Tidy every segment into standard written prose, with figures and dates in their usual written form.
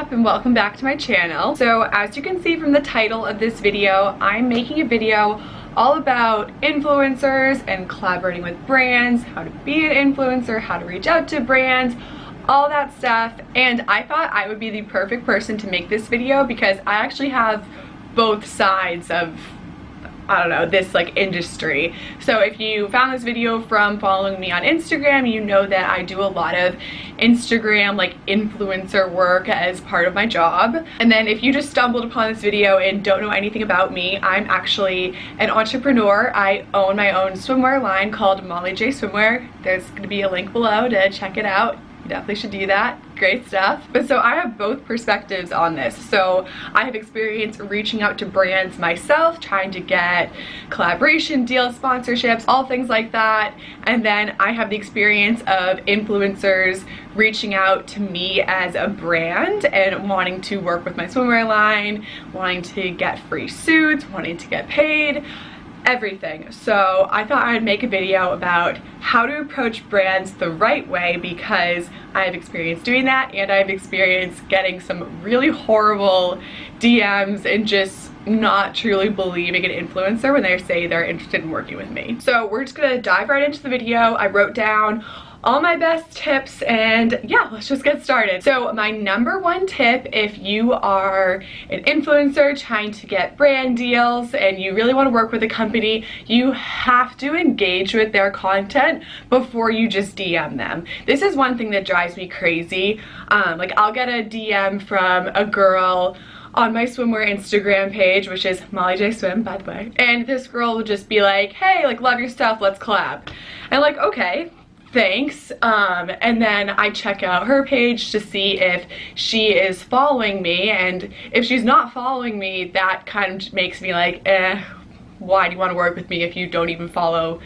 up and welcome back to my channel. So as you can see from the title of this video, I'm making a video all about influencers and collaborating with brands, how to be an influencer, how to reach out to brands, all that stuff. And I thought I would be the perfect person to make this video because I actually have both sides of, I don't know, this like industry. So if you found this video from following me on Instagram, you know that I do a lot of Instagram like influencer work as part of my job. And then if you just stumbled upon this video and don't know anything about me, I'm actually an entrepreneur. I own my own swimwear line called Molly J Swimwear. There's gonna be a link below to check it out. You definitely should do that. Great stuff. But so I have both perspectives on this. So I have experience reaching out to brands myself, trying to get collaboration deals, sponsorships, all things like that. And then I have the experience of influencers reaching out to me as a brand and wanting to work with my swimwear line, wanting to get free suits, wanting to get paid, everything. So I thought I'd make a video about how to approach brands the right way because I have experience doing that and I've experienced getting some really horrible DMs and just not truly believing an influencer when they say they're interested in working with me. So we're just gonna dive right into the video. I wrote down all my best tips and yeah, let's just get started. So my number one tip, if you are an influencer trying to get brand deals and you really want to work with a company, you have to engage with their content before you just DM them. This is one thing that drives me crazy. Like I'll get a DM from a girl on my swimwear Instagram page, which is Molly J Swim, by the way, and this girl will just be like, hey, like love your stuff, let's collab. And like, okay, thanks. And then I check out her page to see if she is following me, and if she's not following me, that kind of makes me like, why do you want to work with me if you don't even follow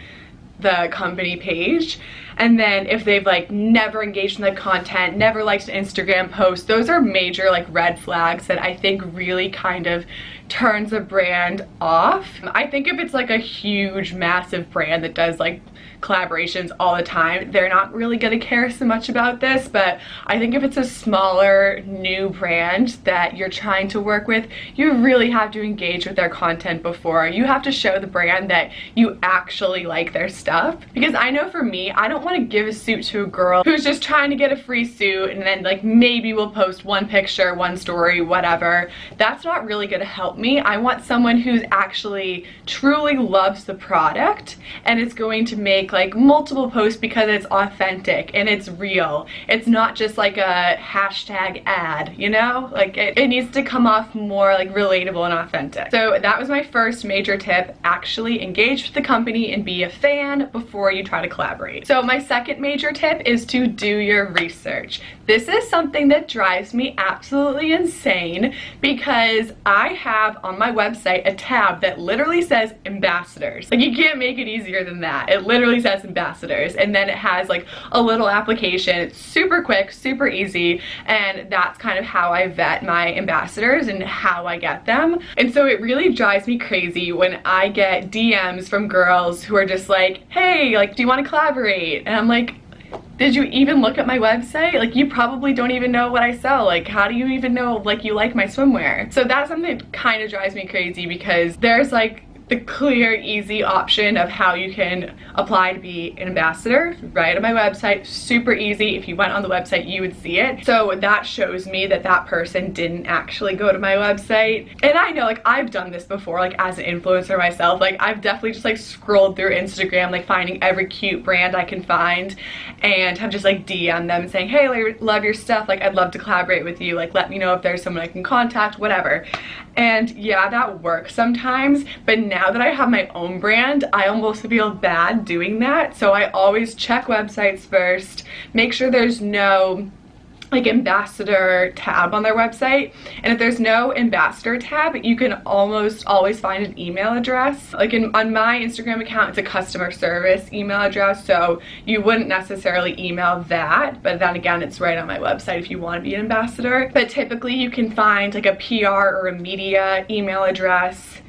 the company page? And then if they've like never engaged in the content, never liked an Instagram post, those are major like red flags that I think really kind of turns a brand off. I think if it's like a huge massive brand that does like collaborations all the time, they're not really gonna care so much about this. But I think if it's a smaller new brand that you're trying to work with, you really have to engage with their content before. You have to show the brand that you actually like their stuff. Because I know for me, I don't want to give a suit to a girl who's just trying to get a free suit and then like maybe we'll post one picture, one story, whatever. That's not really gonna help me. I want someone who's actually truly loves the product and is going to make like multiple posts because it's authentic and it's real. It's not just like a hashtag ad, you know? Like it needs to come off more like relatable and authentic. So that was my first major tip. Actually engage with the company and be a fan before you try to collaborate. So my second major tip is to do your research. This is something that drives me absolutely insane because I have on my website a tab that literally says ambassadors. Like you can't make it easier than that. It literally says ambassadors, and then it has like a little application. It's super quick, super easy, and that's kind of how I vet my ambassadors and how I get them. And so it really drives me crazy when I get DMs from girls who are just like, hey, like do you want to collaborate? And I'm like, did you even look at my website? Like you probably don't even know what I sell. Like how do you even know like you like my swimwear? So that's something that kind of drives me crazy because there's like the clear, easy option of how you can apply to be an ambassador right on my website. Super easy. If you went on the website, you would see it. So that shows me that that person didn't actually go to my website. And I know like I've done this before, like as an influencer myself, like I've definitely just like scrolled through Instagram, like finding every cute brand I can find and have just like DM'd them saying, hey, like, love your stuff. Like I'd love to collaborate with you. Like let me know if there's someone I can contact, whatever. And yeah, that works sometimes, but now that I have my own brand, I almost feel bad doing that. So I always check websites first, make sure there's no like ambassador tab on their website. And if there's no ambassador tab, you can almost always find an email address. Like on my Instagram account, it's a customer service email address, so you wouldn't necessarily email that, but then again, it's right on my website if you want to be an ambassador. But typically you can find like a PR or a media email address.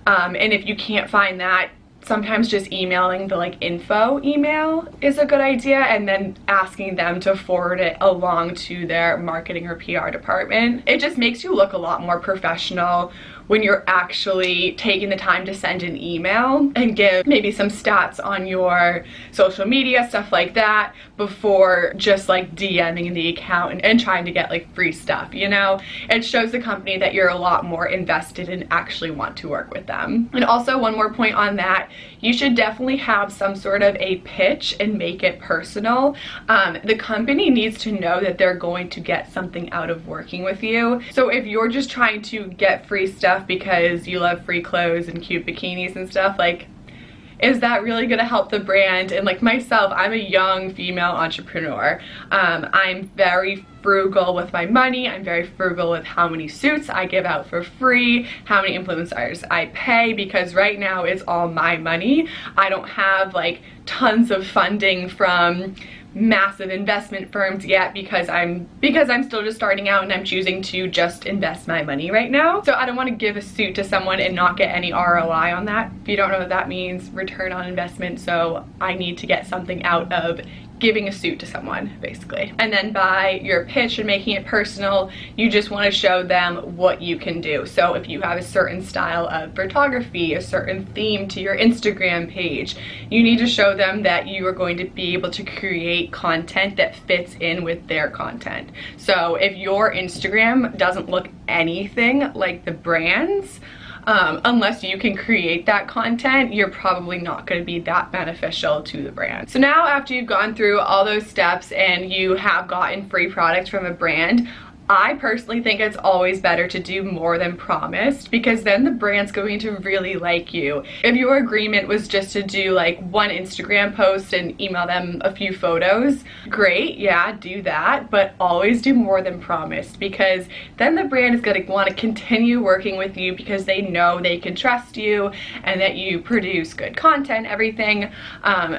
And if you can't find that, sometimes just emailing the like info email is a good idea, and then asking them to forward it along to their marketing or PR department. It just makes you look a lot more professional when you're actually taking the time to send an email and give maybe some stats on your social media, stuff like that, before just like DMing the account and trying to get like free stuff, you know? It shows the company that you're a lot more invested and actually want to work with them. And also, one more point on that, you should definitely have some sort of a pitch and make it personal. The company needs to know that they're going to get something out of working with you. So if you're just trying to get free stuff because you love free clothes and cute bikinis and stuff, like, is that really gonna help the brand? And like myself, I'm a young female entrepreneur. I'm very frugal with my money. I'm very frugal with how many suits I give out for free, how many influencers I pay, because right now it's all my money. I don't have like tons of funding from massive investment firms yet, because I'm still just starting out and I'm choosing to just invest my money right now. So I don't want to give a suit to someone and not get any ROI on that. If you don't know what that means, return on investment. So I need to get something out of giving a suit to someone, basically. And then by your pitch and making it personal, you just want to show them what you can do. So if you have a certain style of photography, a certain theme to your Instagram page, you need to show them that you are going to be able to create content that fits in with their content. So if your Instagram doesn't look anything like the brand's, unless you can create that content, you're probably not going to be that beneficial to the brand. So now, after you've gone through all those steps and you have gotten free products from a brand, I personally think it's always better to do more than promised, because then the brand's going to really like you. If your agreement was just to do like one Instagram post and email them a few photos, great, yeah, do that, but always do more than promised, because then the brand is going to want to continue working with you because they know they can trust you and that you produce good content, everything.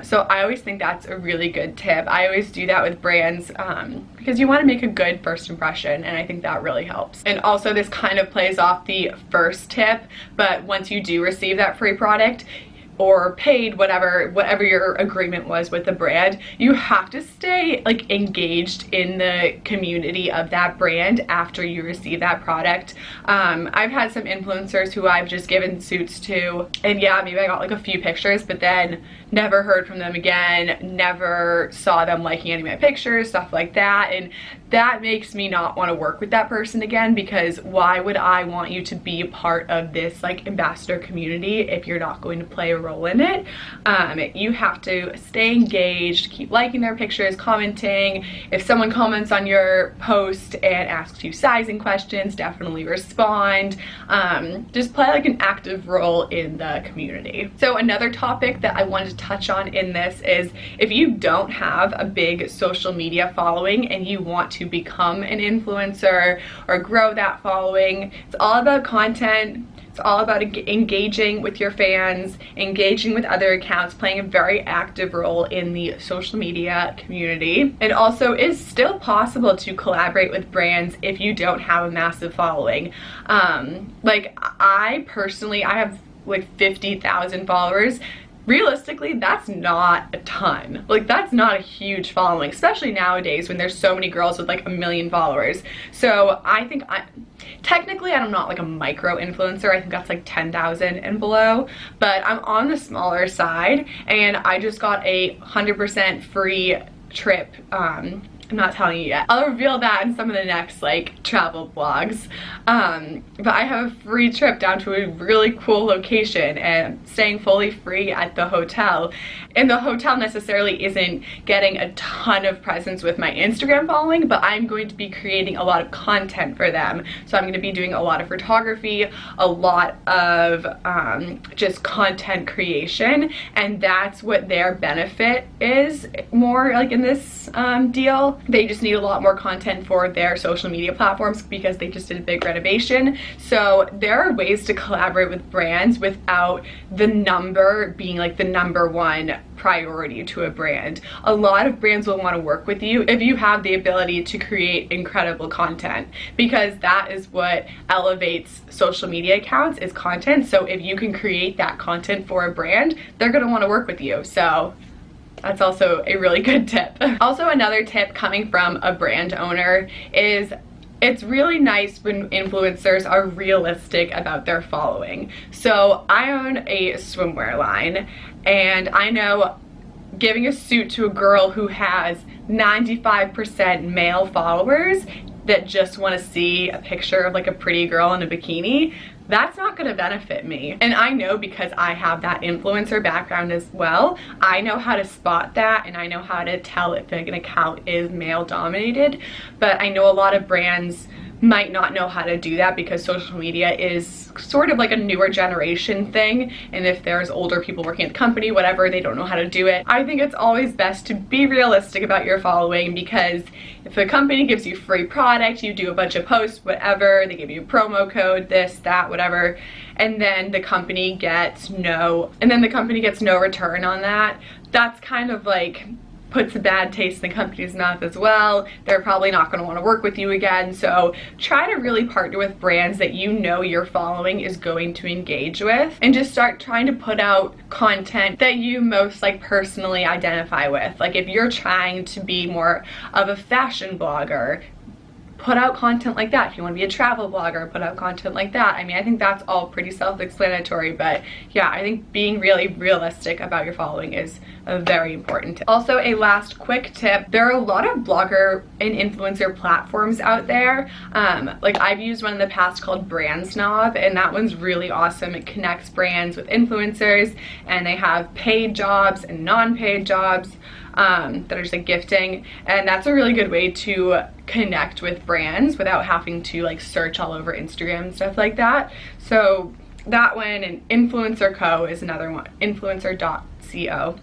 So I always think that's a really good tip. I always do that with brands because you want to make a good first impression, and I think that really helps. And also, this kind of plays off the first tip, but once you do receive that free product or paid, whatever your agreement was with the brand, you have to stay like engaged in the community of that brand after you receive that product. I've had some influencers who I've just given suits to, and yeah, maybe I got like a few pictures, but then never heard from them again, never saw them liking any of my pictures, stuff like that. And that makes me not want to work with that person again, because why would I want you to be a part of this like ambassador community if you're not going to play a role in it? You have to stay engaged, keep liking their pictures, commenting. If someone comments on your post and asks you sizing questions, definitely respond. Just play like an active role in the community. So another topic that I wanted to touch on in this is, if you don't have a big social media following and you want to become an influencer or grow that following, it's all about content. It's all about engaging with your fans, engaging with other accounts, playing a very active role in the social media community. It also is still possible to collaborate with brands if you don't have a massive following. Like I personally, I have like 50,000 followers. Realistically, that's not a ton. Like, that's not a huge following, especially nowadays when there's so many girls with like 1 million followers. So I think technically I'm not like a micro influencer. I think that's like 10,000 and below, but I'm on the smaller side, and I just got a 100% free trip. I'm not telling you yet. I'll reveal that in some of the next like travel vlogs. But I have a free trip down to a really cool location and staying fully free at the hotel. And the hotel necessarily isn't getting a ton of presence with my Instagram following, but I'm going to be creating a lot of content for them. So I'm going to be doing a lot of photography, a lot of just content creation, and that's what their benefit is more like in this deal. they just need a lot more content for their social media platforms because they just did a big renovation. So there are ways to collaborate with brands without the number being like the #1 priority to a brand. A lot of brands will want to work with you if you have the ability to create incredible content, because that is what elevates social media accounts, is content. So if you can create that content for a brand, they're going to want to work with you. So that's also a really good tip. Also, another tip coming from a brand owner is it's really nice when influencers are realistic about their following. So I own a swimwear line, and I know giving a suit to a girl who has 95% male followers that just want to see a picture of like a pretty girl in a bikini, that's not going to benefit me. And I know, because I have that influencer background as well, I know how to spot that, and I know how to tell if an account is male dominated. But I know a lot of brands might not know how to do that because social media is sort of like a newer generation thing, and if there's older people working at the company, whatever, they don't know how to do it. I think it's always best to be realistic about your following, because if a company gives you free product, you do a bunch of posts, whatever, they give you a promo code, this, that, whatever, and then the company gets no return on that, that's kind of like puts a bad taste in the company's mouth as well. They're probably not going to want to work with you again. So try to really partner with brands that you know your following is going to engage with, and just start trying to put out content that you most like personally identify with. Like if you're trying to be more of a fashion blogger, put out content like that. If you want to be a travel blogger, put out content like that. I mean, I think that's all pretty self-explanatory, but yeah, I think being really realistic about your following is a very important tip. Also, a last quick tip, there are a lot of blogger and influencer platforms out there. Like I've used one in the past called Brand Snob, and that one's really awesome. It connects brands with influencers, and they have paid jobs and non-paid jobs that are just like gifting, and that's a really good way to connect with brands without having to like search all over Instagram and stuff like that. So that one, and Influencer Co is another one, influencer.co.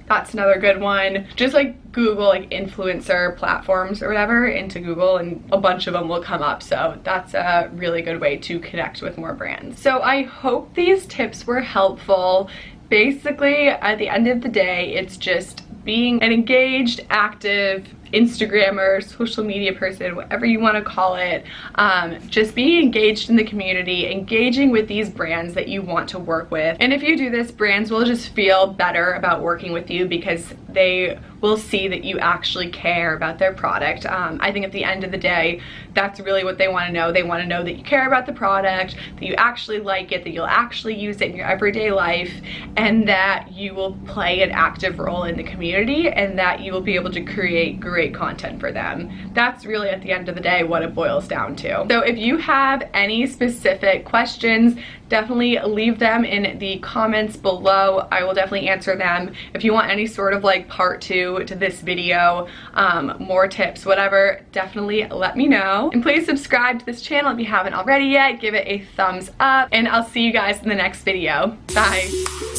That's another good one. Just like Google like influencer platforms or whatever into Google, and a bunch of them will come up. So that's a really good way to connect with more brands. So I hope these tips were helpful. Basically, at the end of the day, it's just being an engaged, active Instagrammer, social media person, whatever you want to call it. Just being engaged in the community, engaging with these brands that you want to work with. And if you do this, brands will just feel better about working with you because they will see that you actually care about their product. I think at the end of the day, that's really what they want to know. They want to know that you care about the product, that you actually like it, that you'll actually use it in your everyday life, and that you will play an active role in the community, and that you will be able to create great content for them. That's really at the end of the day what it boils down to. So if you have any specific questions, definitely leave them in the comments below. I will definitely answer them. If you want any sort of like part 2 to this video, more tips, whatever, definitely let me know. And please subscribe to this channel if you haven't already yet. Give it a thumbs up, and I'll see you guys in the next video. Bye.